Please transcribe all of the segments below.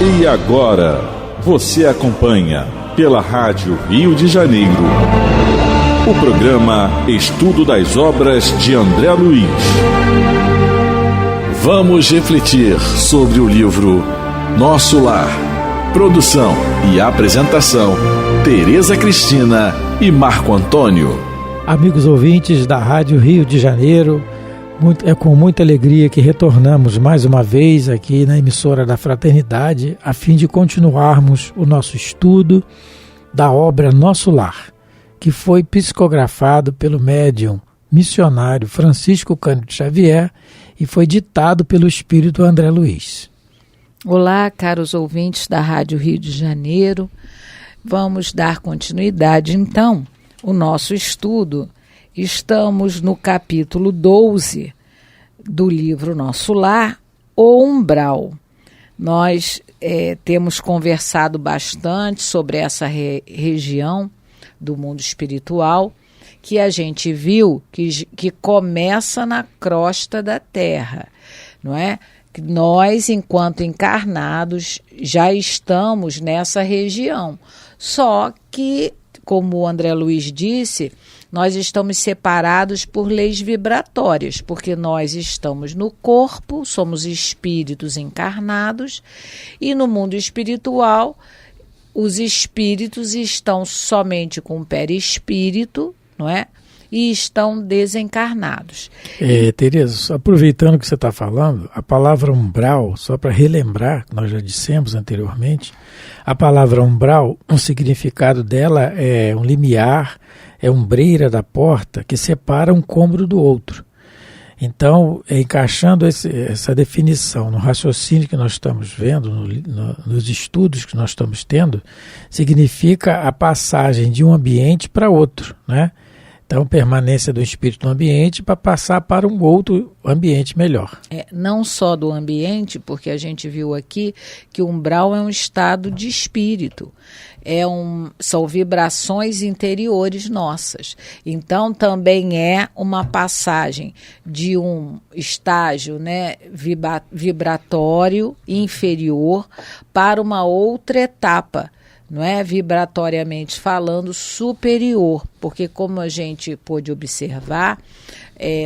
E agora, você acompanha pela Rádio Rio de Janeiro o programa Estudo das Obras de André Luiz. Vamos refletir sobre o livro Nosso Lar. Produção e apresentação, Tereza Cristina e Marco Antônio. Amigos ouvintes da Rádio Rio de Janeiro, é com muita alegria que retornamos mais uma vez aqui na emissora da Fraternidade, a fim de continuarmos o nosso estudo da obra Nosso Lar, que foi psicografado pelo médium missionário Francisco Cândido Xavier e foi ditado pelo espírito André Luiz. Olá, caros ouvintes da Rádio Rio de Janeiro. Vamos dar continuidade, então, ao nosso estudo. Estamos no capítulo 12 do livro Nosso Lar, O Umbral. Nós temos conversado bastante sobre essa região do mundo espiritual, que a gente viu que começa na crosta da Terra, não é? Nós, enquanto encarnados, já estamos nessa região. Só que, como o André Luiz disse, nós estamos separados por leis vibratórias, porque nós estamos no corpo, somos espíritos encarnados, e no mundo espiritual, os espíritos estão somente com o perispírito, não é? E estão desencarnados. Tereza, aproveitando que você está falando, a palavra umbral, só para relembrar, nós já dissemos anteriormente, a palavra umbral, o significado dela é um limiar, é umbreira da porta que separa um cômodo do outro. Então, encaixando essa definição no raciocínio que nós estamos vendo, nos estudos que nós estamos tendo, significa a passagem de um ambiente para outro, né? Então, permanência do espírito no ambiente para passar para um outro ambiente melhor. Não só do ambiente, porque a gente viu aqui que o umbral é um estado de espírito. São vibrações interiores nossas. Então, também é uma passagem de um estágio, né, vibratório inferior para uma outra etapa, não é, vibratoriamente falando, superior, porque como a gente pôde observar,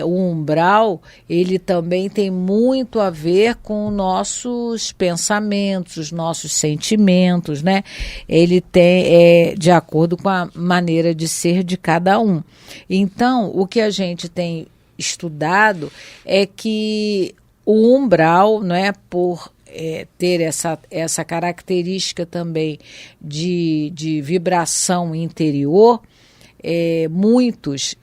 o umbral, ele também tem muito a ver com nossos pensamentos, os nossos sentimentos, né? Ele tem, de acordo com a maneira de ser de cada um. Então, o que a gente tem estudado é que o umbral, não é, por ter essa característica também de vibração interior, muitos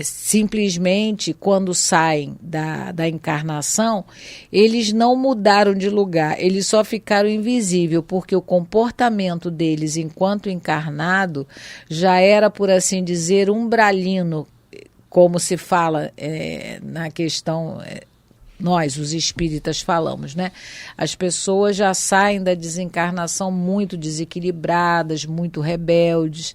simplesmente quando saem da encarnação, eles não mudaram de lugar, eles só ficaram invisíveis, porque o comportamento deles enquanto encarnado já era, por assim dizer, umbralino, como se fala na questão... Nós, os espíritas, falamos, né? As pessoas já saem da desencarnação muito desequilibradas, muito rebeldes.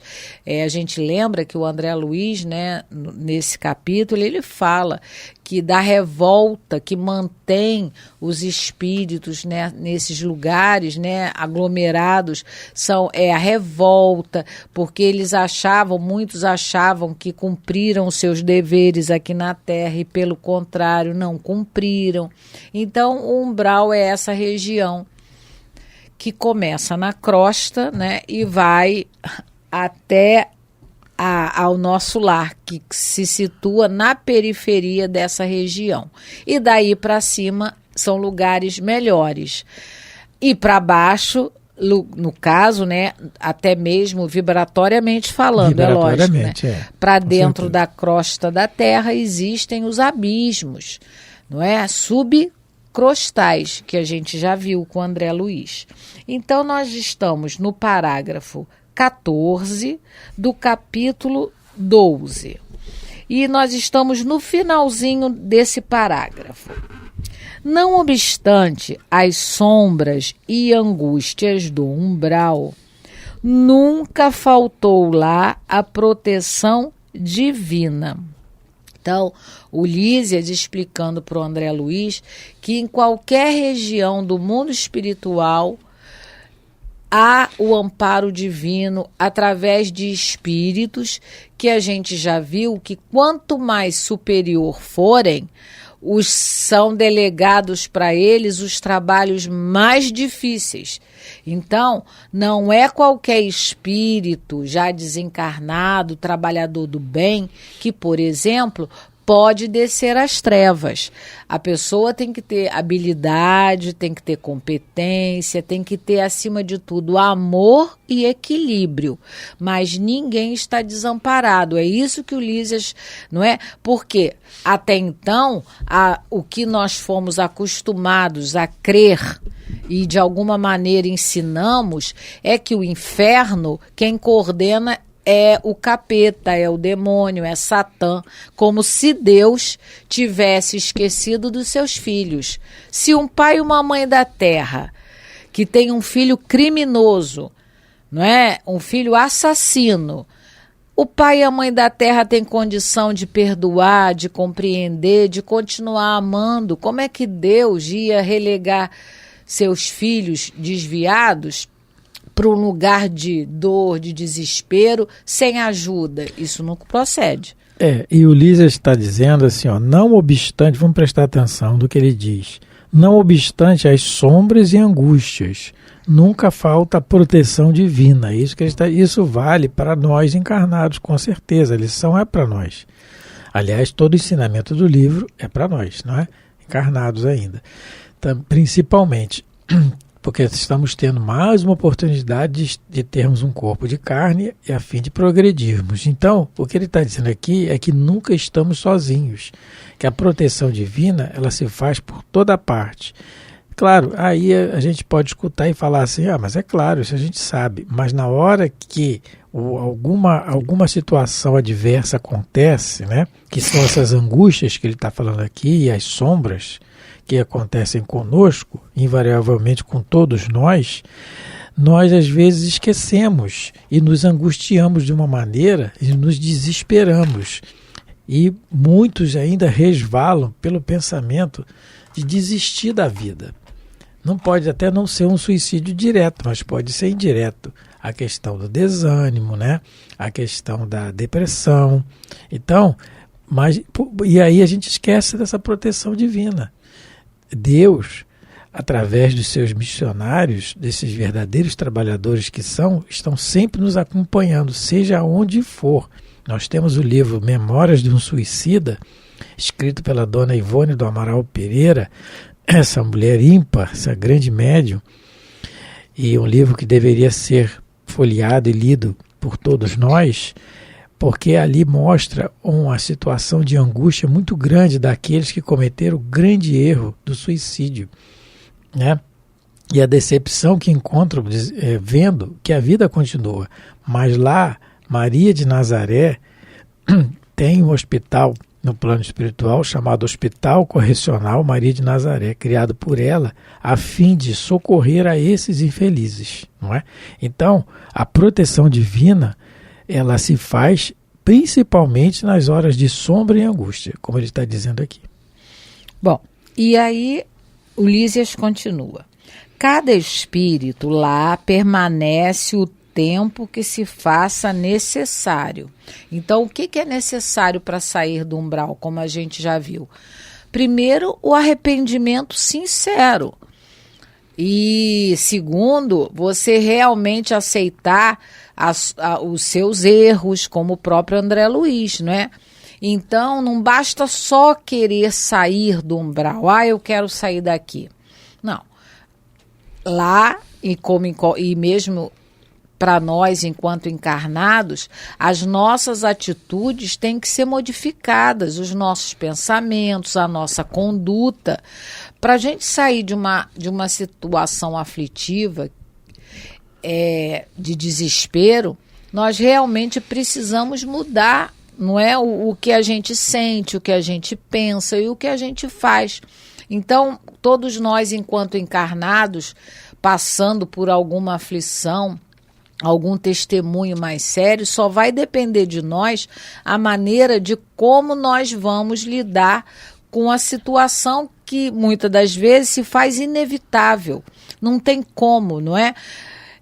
A gente lembra que o André Luiz, né, nesse capítulo, ele fala que da revolta que mantém os espíritos, né, nesses lugares, né, aglomerados, é a revolta, porque muitos achavam que cumpriram os seus deveres aqui na Terra e, pelo contrário, não cumpriram. Então, o umbral é essa região que começa na crosta, né, e vai até ao nosso lar, que se situa na periferia dessa região. E daí para cima são lugares melhores. E para baixo, no caso, né, até mesmo vibratoriamente falando, é lógico, né? Para dentro da crosta da Terra existem os abismos, não é? Subcrostais, que a gente já viu com o André Luiz. Então, nós estamos no parágrafo 14 do capítulo 12. E nós estamos no finalzinho desse parágrafo. Não obstante as sombras e angústias do umbral, nunca faltou lá a proteção divina. Então, o Lísias explicando para o André Luiz que em qualquer região do mundo espiritual há o amparo divino através de espíritos que a gente já viu que quanto mais superior forem, são delegados para eles os trabalhos mais difíceis. Então, não é qualquer espírito já desencarnado, trabalhador do bem, que, por exemplo, pode descer às trevas. A pessoa tem que ter habilidade, tem que ter competência, tem que ter, acima de tudo, amor e equilíbrio. Mas ninguém está desamparado. É isso que o Lísias, não é? Porque, até então, o que nós fomos acostumados a crer e, de alguma maneira, ensinamos é que o inferno, quem coordena é o capeta, é o demônio, é Satã, como se Deus tivesse esquecido dos seus filhos. Se um pai e uma mãe da terra, que tem um filho criminoso, não é? Um filho assassino, o pai e a mãe da terra têm condição de perdoar, de compreender, de continuar amando. Como é que Deus ia relegar seus filhos desviados para um lugar de dor, de desespero, sem ajuda? Isso não procede. E o Lísias está dizendo assim, ó, não obstante, vamos prestar atenção do que ele diz, não obstante as sombras e angústias, nunca falta a proteção divina. Isso vale para nós encarnados, com certeza, a lição é para nós. Aliás, todo o ensinamento do livro é para nós, não é? Encarnados ainda. Então, principalmente porque estamos tendo mais uma oportunidade de termos um corpo de carne e a fim de progredirmos. Então, o que ele está dizendo aqui é que nunca estamos sozinhos, que a proteção divina ela se faz por toda parte. Claro, aí a gente pode escutar e falar assim, mas é claro, isso a gente sabe, mas na hora que alguma situação adversa acontece, né, que são essas angústias que ele está falando aqui e as sombras que acontecem conosco, invariavelmente com todos nós às vezes esquecemos e nos angustiamos de uma maneira e nos desesperamos. E muitos ainda resvalam pelo pensamento de desistir da vida. Não pode até não ser um suicídio direto, mas pode ser indireto. A questão do desânimo, né? A questão da depressão. Então, e aí a gente esquece dessa proteção divina. Deus, através dos seus missionários, desses verdadeiros trabalhadores que estão sempre nos acompanhando, seja onde for. Nós temos o livro Memórias de um Suicida, escrito pela dona Ivone do Amaral Pereira, essa mulher ímpar, essa grande médium, e um livro que deveria ser folheado e lido por todos nós, porque ali mostra uma situação de angústia muito grande daqueles que cometeram o grande erro do suicídio, né? E a decepção que encontram vendo que a vida continua. Mas lá, Maria de Nazaré tem um hospital no plano espiritual chamado Hospital Correcional Maria de Nazaré, criado por ela a fim de socorrer a esses infelizes, não é? Então, a proteção divina ela se faz principalmente nas horas de sombra e angústia, como ele está dizendo aqui. Bom, e aí o Lísias continua. Cada espírito lá permanece o tempo que se faça necessário. Então, o que é necessário para sair do umbral, como a gente já viu? Primeiro, o arrependimento sincero. E segundo, você realmente aceitar os seus erros, como o próprio André Luiz, não é? Então, não basta só querer sair do umbral. Eu quero sair daqui. Não. Lá, e mesmo para nós, enquanto encarnados, as nossas atitudes têm que ser modificadas, os nossos pensamentos, a nossa conduta, para a gente sair de uma situação aflitiva, de desespero. Nós realmente precisamos mudar, não é, o que a gente sente, o que a gente pensa e o que a gente faz. Então, todos nós, enquanto encarnados, passando por alguma aflição, algum testemunho mais sério, só vai depender de nós a maneira de como nós vamos lidar com a situação que muitas das vezes se faz inevitável. Não tem como, não é?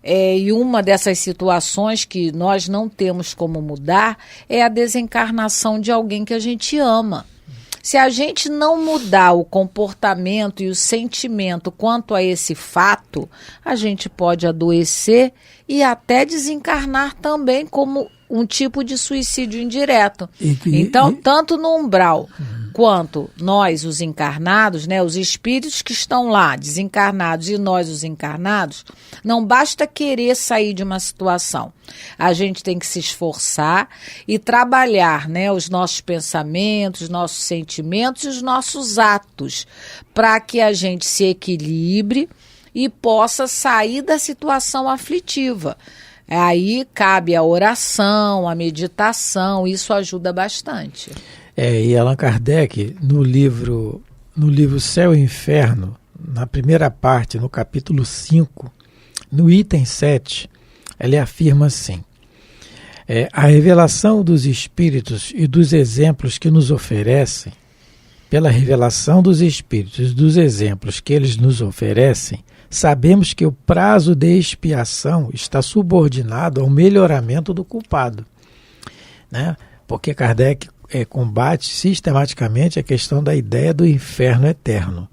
E uma dessas situações que nós não temos como mudar é a desencarnação de alguém que a gente ama. Se a gente não mudar o comportamento e o sentimento quanto a esse fato, a gente pode adoecer e até desencarnar também como um tipo de suicídio indireto. Então, tanto no umbral quanto nós, os encarnados, né, os espíritos que estão lá, desencarnados, e nós, os encarnados, não basta querer sair de uma situação. A gente tem que se esforçar e trabalhar, né, os nossos pensamentos, os nossos sentimentos e os nossos atos, para que a gente se equilibre e possa sair da situação aflitiva. Aí cabe a oração, a meditação, isso ajuda bastante. E Allan Kardec, no livro Céu e Inferno, na primeira parte, no capítulo 5, no item 7, ele afirma assim: a revelação dos espíritos e dos exemplos que nos oferecem, pela revelação dos espíritos e dos exemplos que eles nos oferecem, sabemos que o prazo de expiação está subordinado ao melhoramento do culpado, né? Porque Kardec combate sistematicamente a questão da ideia do inferno eterno.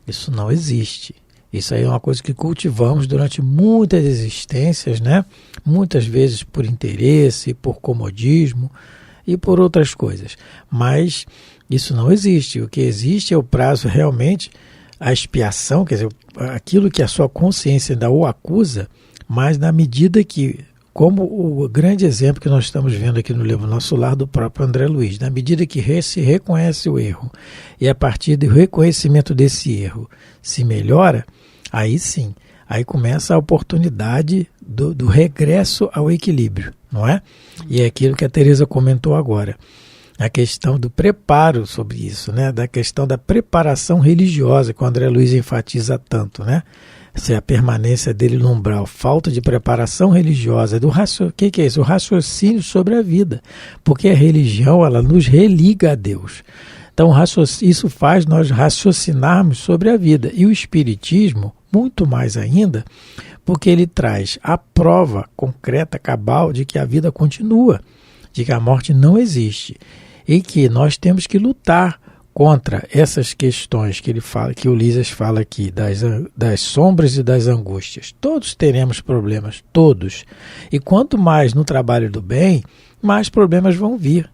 Isso não existe. Isso aí é uma coisa que cultivamos durante muitas existências, né? Muitas vezes por interesse, por comodismo e por outras coisas. Mas isso não existe. O que existe é o prazo realmente, a expiação, quer dizer, aquilo que a sua consciência ainda o acusa, mas na medida que, como o grande exemplo que nós estamos vendo aqui no livro Nosso Lar, do próprio André Luiz, na medida que se reconhece o erro e a partir do reconhecimento desse erro se melhora, aí sim, aí começa a oportunidade do regresso ao equilíbrio, não é? E é aquilo que a Tereza comentou agora, a questão do preparo sobre isso, né? Da questão da preparação religiosa, que o André Luiz enfatiza tanto, né? Se a permanência dele no umbral, falta de preparação religiosa, o que é isso? O raciocínio sobre a vida, porque a religião, ela nos religa a Deus. Então isso faz nós raciocinarmos sobre a vida, e o espiritismo, muito mais ainda, porque ele traz a prova concreta, cabal, de que a vida continua, de que a morte não existe, e que nós temos que lutar contra essas questões que ele fala, que o Lísias fala aqui, das sombras e das angústias. Todos teremos problemas, todos. E quanto mais no trabalho do bem, mais problemas vão vir.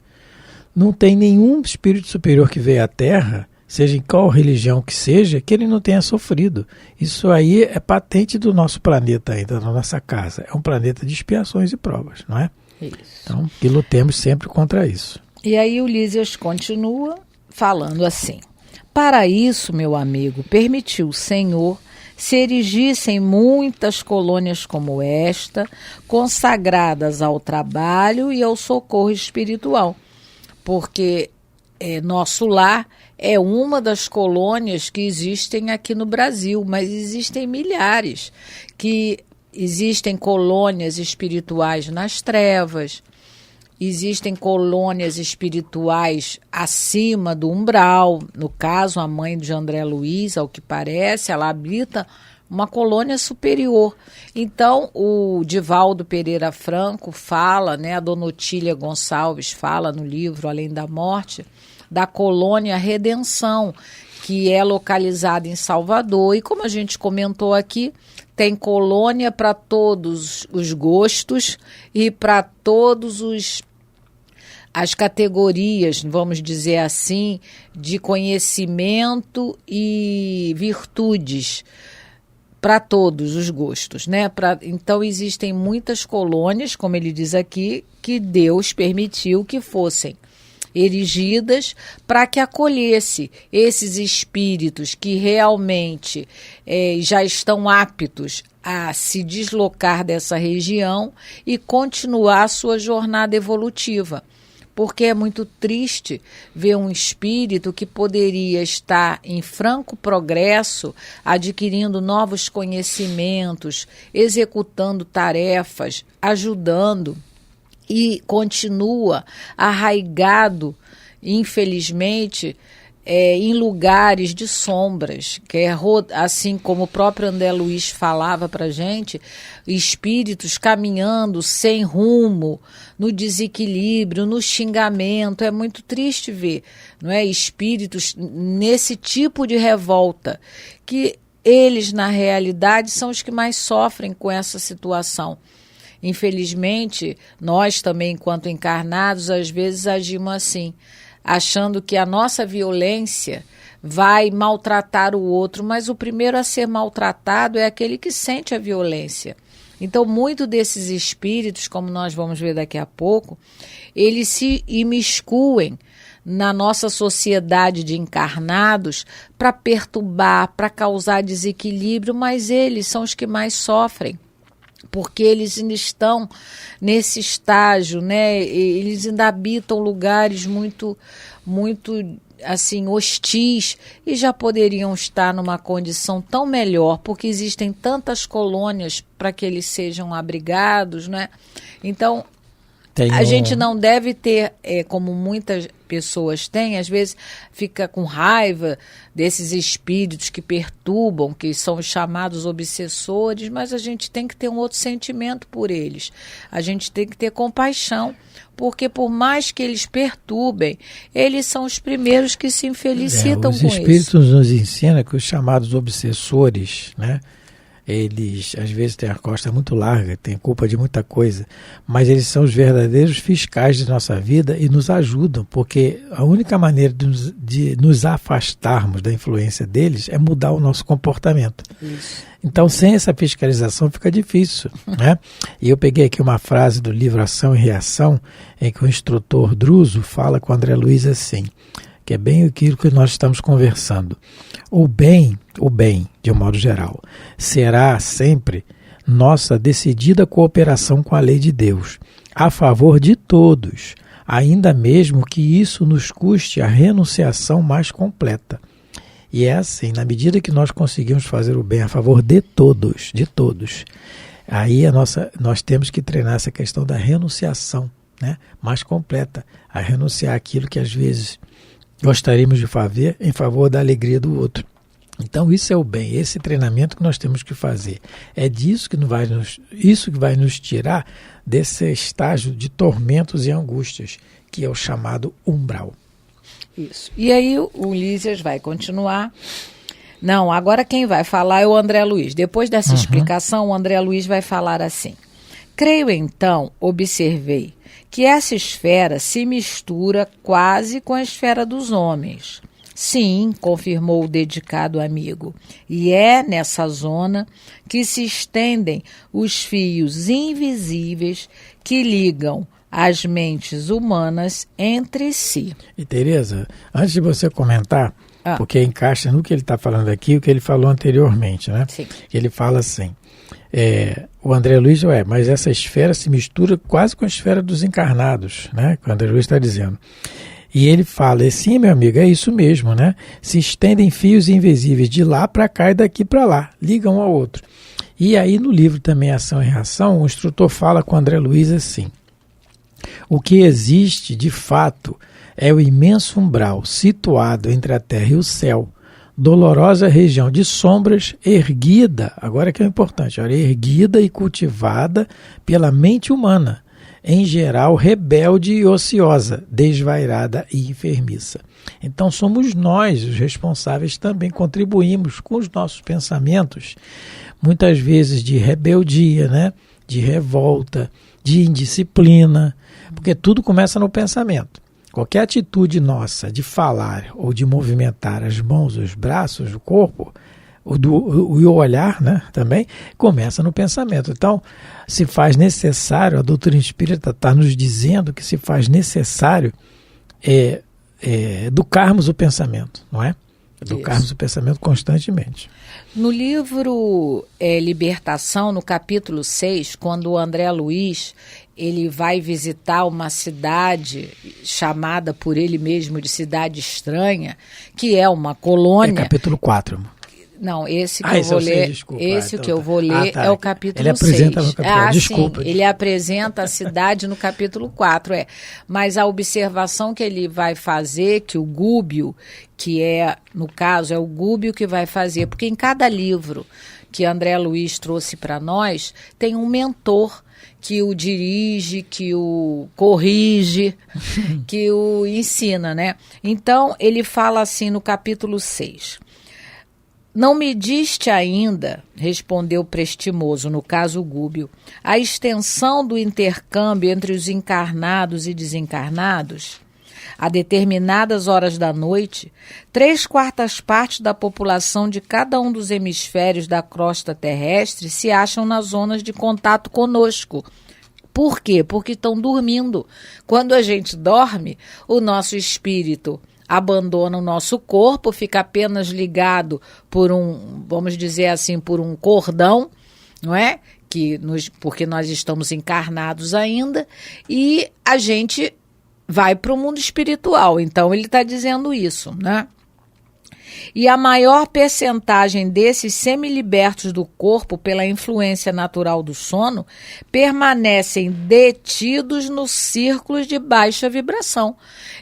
Não tem nenhum espírito superior que veio à Terra, seja em qual religião que seja, que ele não tenha sofrido. Isso aí é patente do nosso planeta ainda, da nossa casa. É um planeta de expiações e provas, não é? Isso. Então, que lutemos sempre contra isso. E aí o Lísias continua falando assim: para isso, meu amigo, permitiu o Senhor se erigissem muitas colônias como esta, consagradas ao trabalho e ao socorro espiritual, porque Nosso Lar é uma das colônias que existem aqui no Brasil, mas existem milhares, que existem colônias espirituais nas trevas, existem colônias espirituais acima do umbral. No caso, a mãe de André Luiz, ao que parece, ela habita uma colônia superior. Então, o Divaldo Pereira Franco fala, né, a Dona Otília Gonçalves fala no livro Além da Morte, da colônia Redenção, que é localizada em Salvador. E como a gente comentou aqui, tem colônia para todos os gostos e para todos as categorias, vamos dizer assim, de conhecimento e virtudes, para todos os gostos, né? Então existem muitas colônias, como ele diz aqui, que Deus permitiu que fossem erigidas para que acolhesse esses espíritos que realmente já estão aptos a se deslocar dessa região e continuar a sua jornada evolutiva. porque é muito triste ver um espírito que poderia estar em franco progresso, adquirindo novos conhecimentos, executando tarefas, ajudando, e continua arraigado, infelizmente, em lugares de sombras, que é assim como o próprio André Luiz falava para a gente, espíritos caminhando sem rumo, no desequilíbrio, no xingamento. É muito triste ver, não é? Espíritos nesse tipo de revolta, que eles, na realidade, são os que mais sofrem com essa situação. Infelizmente, nós também, enquanto encarnados, às vezes agimos assim, achando que a nossa violência vai maltratar o outro, mas o primeiro a ser maltratado é aquele que sente a violência. Então, muito desses espíritos, como nós vamos ver daqui a pouco, eles se imiscuem na nossa sociedade de encarnados para perturbar, para causar desequilíbrio, mas eles são os que mais sofrem, porque eles ainda estão nesse estágio, né? Eles ainda habitam lugares muito assim, hostis, e já poderiam estar numa condição tão melhor, porque existem tantas colônias para que eles sejam abrigados, né? Então, a gente não deve ter, como muitas pessoas têm, às vezes fica com raiva desses espíritos que perturbam, que são os chamados obsessores, mas a gente tem que ter um outro sentimento por eles. A gente tem que ter compaixão, porque por mais que eles perturbem, eles são os primeiros que se infelicitam com isso. Os espíritos nos ensinam que os chamados obsessores, né? Eles, às vezes, têm a costa muito larga, têm culpa de muita coisa, mas eles são os verdadeiros fiscais de nossa vida e nos ajudam, porque a única maneira de nos afastarmos da influência deles é mudar o nosso comportamento. Isso. Então, sem essa fiscalização fica difícil, né? E eu peguei aqui uma frase do livro Ação e Reação, em que o instrutor Druso fala com o André Luiz assim, que é bem aquilo que nós estamos conversando. O bem, de um modo geral, será sempre nossa decidida cooperação com a lei de Deus, a favor de todos, ainda mesmo que isso nos custe a renunciação mais completa. E é assim, na medida que nós conseguimos fazer o bem a favor de todos, aí nós temos que treinar essa questão da renunciação, né, mais completa, a renunciar aquilo que às vezes gostaríamos de fazer em favor da alegria do outro. Então isso é o bem, esse treinamento que nós temos que fazer. É disso que isso que vai nos tirar desse estágio de tormentos e angústias, que é o chamado umbral. Isso. E aí o Lísias vai continuar. Não, agora quem vai falar é o André Luiz. Depois dessa explicação, o André Luiz vai falar assim. Creio então, observei, que essa esfera se mistura quase com a esfera dos homens. Sim, confirmou o dedicado amigo, e é nessa zona que se estendem os fios invisíveis que ligam as mentes humanas entre si. E Tereza, antes de você comentar, porque encaixa no que ele está falando aqui, o que ele falou anteriormente, né? Sim. Ele fala assim, o André Luiz, mas essa esfera se mistura quase com a esfera dos encarnados, né? Que o André Luiz está dizendo. E ele fala, sim, meu amigo, é isso mesmo, né? Se estendem fios invisíveis de lá para cá e daqui para lá, ligam um ao outro. E aí no livro também Ação e Reação, o instrutor fala com o André Luiz assim, o que existe de fato é o imenso umbral situado entre a terra e o céu, dolorosa região de sombras erguida, agora que é importante, olha, erguida e cultivada pela mente humana, em geral rebelde e ociosa, desvairada e enfermiça. Então somos nós os responsáveis, também contribuímos com os nossos pensamentos, muitas vezes de rebeldia, né? De revolta, de indisciplina, porque tudo começa no pensamento. Qualquer atitude nossa de falar ou de movimentar as mãos, os braços, o corpo, o olhar, né, também, começa no pensamento. Então, se faz necessário, a doutrina espírita está nos dizendo que se faz necessário educarmos o pensamento, não é? Educarmos o pensamento constantemente. No livro Libertação, no capítulo 6, quando o André Luiz ele vai visitar uma cidade chamada por ele mesmo de Cidade Estranha, que é uma colônia... É capítulo 4, amor. Não, esse que eu vou ler, desculpa, esse então, que eu vou ler é o capítulo 6. Ele apresenta no capítulo, desculpa. Sim, ele apresenta a cidade no capítulo 4, Mas a observação que ele vai fazer, que o Gúbio, que no caso, é o Gúbio que vai fazer, porque em cada livro que André Luiz trouxe para nós, tem um mentor que o dirige, que o corrige, que o ensina, né? Então, ele fala assim no capítulo 6... Não me diste ainda, respondeu Prestimoso, no caso Gúbio, a extensão do intercâmbio entre os encarnados e desencarnados? A determinadas horas da noite, 3/4 partes da população de cada um dos hemisférios da crosta terrestre se acham nas zonas de contato conosco. Por quê? Porque estão dormindo. Quando a gente dorme, o nosso espírito abandona o nosso corpo, fica apenas ligado por vamos dizer assim, por um cordão, não é? Porque nós estamos encarnados ainda, e a gente vai para o mundo espiritual. Então, ele está dizendo isso, né? E a maior percentagem desses semilibertos do corpo, pela influência natural do sono, permanecem detidos nos círculos de baixa vibração.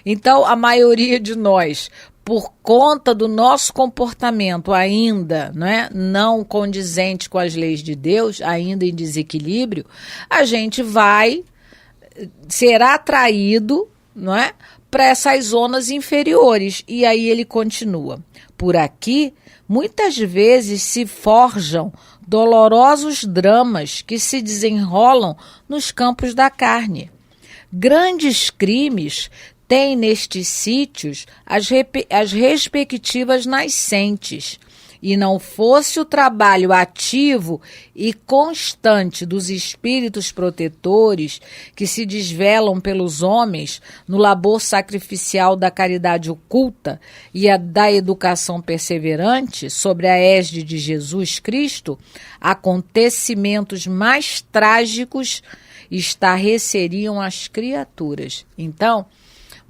Então, a maioria de nós, por conta do nosso comportamento ainda, não condizente com as leis de Deus, ainda em desequilíbrio, a gente vai ser atraído, para essas zonas inferiores. E aí ele continua. Por aqui, muitas vezes se forjam dolorosos dramas que se desenrolam nos campos da carne. Grandes crimes têm nestes sítios as respectivas nascentes. E não fosse o trabalho ativo e constante dos espíritos protetores que se desvelam pelos homens no labor sacrificial da caridade oculta e da educação perseverante sobre a égide de Jesus Cristo, acontecimentos mais trágicos estarreceriam as criaturas. Então,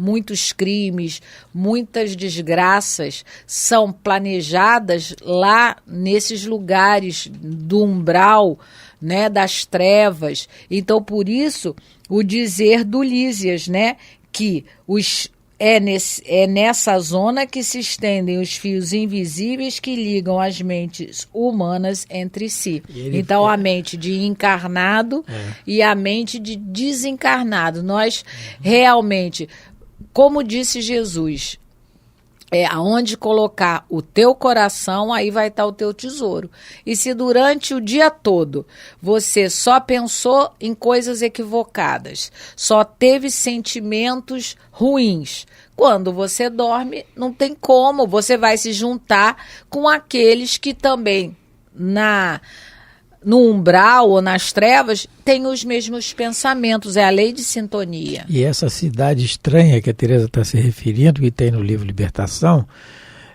muitos crimes, muitas desgraças são planejadas lá nesses lugares do umbral, das trevas. Então, por isso, o dizer do Lísias, que é nessa zona que se estendem os fios invisíveis que ligam as mentes humanas entre si. Então, a mente de encarnado e a mente de desencarnado. Nós realmente... Como disse Jesus, aonde colocar o teu coração, aí vai estar o teu tesouro. E se durante o dia todo você só pensou em coisas equivocadas, só teve sentimentos ruins, quando você dorme, não tem como, você vai se juntar com aqueles que também no umbral ou nas trevas, tem os mesmos pensamentos, é a lei de sintonia. E essa cidade estranha que a Teresa está se referindo, que tem no livro Libertação,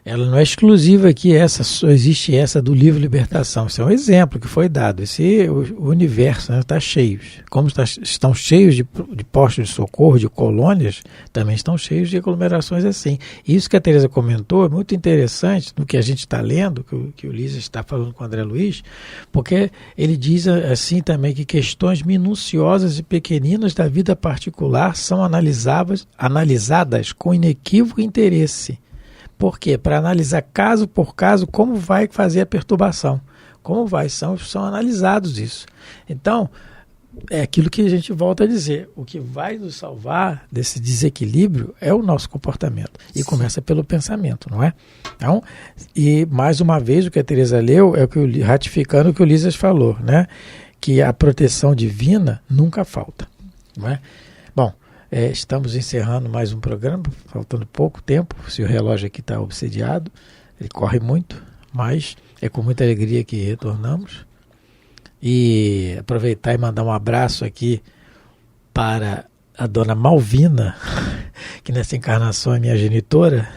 ela não é exclusiva aqui, só existe essa do livro Libertação. Isso é um exemplo que foi dado. O universo está cheio. Como estão cheios de postos de socorro, de colônias, também estão cheios de aglomerações assim. Isso que a Teresa comentou é muito interessante no que a gente está lendo, que o Lísias está falando com o André Luiz, porque ele diz assim também que questões minuciosas e pequeninas da vida particular são analisadas com inequívoco interesse. Por quê? Para analisar caso por caso como vai fazer a perturbação. Como vai? São analisados isso. Então, é aquilo que a gente volta a dizer. O que vai nos salvar desse desequilíbrio é o nosso comportamento. E começa pelo pensamento, não é? Então, e mais uma vez o que a Teresa leu é ratificando o que o Lísias falou, que a proteção divina nunca falta. Não é? Bom, estamos encerrando mais um programa, faltando pouco tempo, se o relógio aqui está obsediado, ele corre muito, mas é com muita alegria que retornamos. E aproveitar e mandar um abraço aqui para a dona Malvina, que nessa encarnação é minha genitora.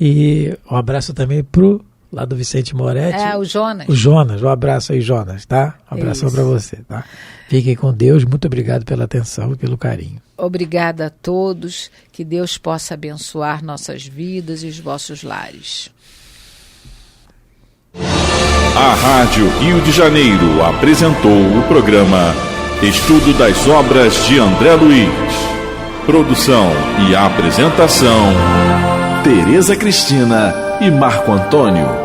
E um abraço também pro lá do Vicente Moretti. O Jonas. O Jonas, um abraço aí, Jonas, tá? Um abração para você, tá? Fiquem com Deus, muito obrigado pela atenção e pelo carinho. Obrigada a todos, que Deus possa abençoar nossas vidas e os vossos lares. A Rádio Rio de Janeiro apresentou o programa Estudo das Obras de André Luiz. Produção e apresentação, Tereza Cristina e Marco Antônio.